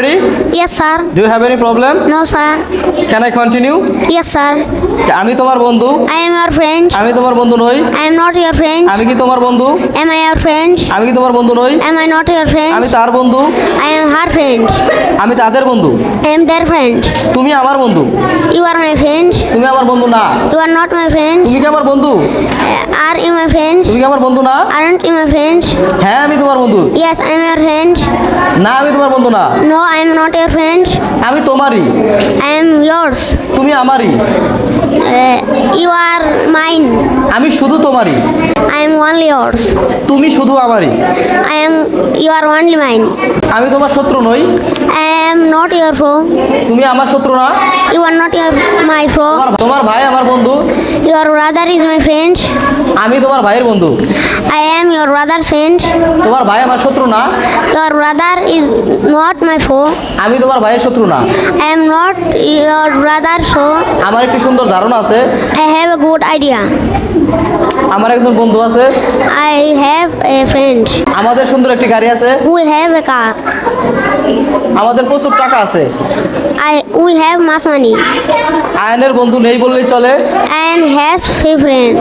ready? Yes, sir. Do you have any problem? No, sir. Can I continue? Yes, sir. আমি তোমার বন্ধু। I am your friend. আমি তোমার বন্ধু নই। I am not your friend. আমি কি তোমার বন্ধু? Am I your friend? আমি কি তোমার বন্ধু নই? Am I not your আমি friend? তার বন্ধু। I am her friend. আমি তাদের বন্ধু। I am their friend. তুমি আমার বন্ধু। You are my friend. তুমি আমার বন্ধু না। You are not my friend. তুমি কি আমার বন্ধু? Are you my friend? তুমি কি আমার বন্ধু না? Aren't you my friend? হ্যাঁ আমি তোমার বন্ধু। Yes, I am your friend. না আমি তোমার বন্ধু না। No, I am not your friend. আমি তোমারই। I am yours. তুমি আমারই। You are mine. আমি শুধু তোমারই। I am only yours. তুমি শুধু আমারই। You are only mine. আমি তোমার শত্রু নই। I am not your foe. তুমি আমার শত্রু না। You are not my foe. তোমার ভাই আমার বন্ধু। Your brother is my friend. আমি তোমার ভাইয়ের বন্ধু। I am your brother's friend. তোমার ভাই আমার শত্রু না। Your brother is not my foe. আমি তোমার ভাইয়ের শত্রু না। I am not your brother's foe. আমার একটি সুন্দর ধারণা আছে। I have a good idea. আমার একজন বন্ধু আছে। I have a friend. আমাদের সুন্দর একটি গাড়ি আছে। We have a car. আমাদের প্রচুর টাকা আছে। We have much money. আয়নের বন্ধু নেই বললেই চলে। And has a friend.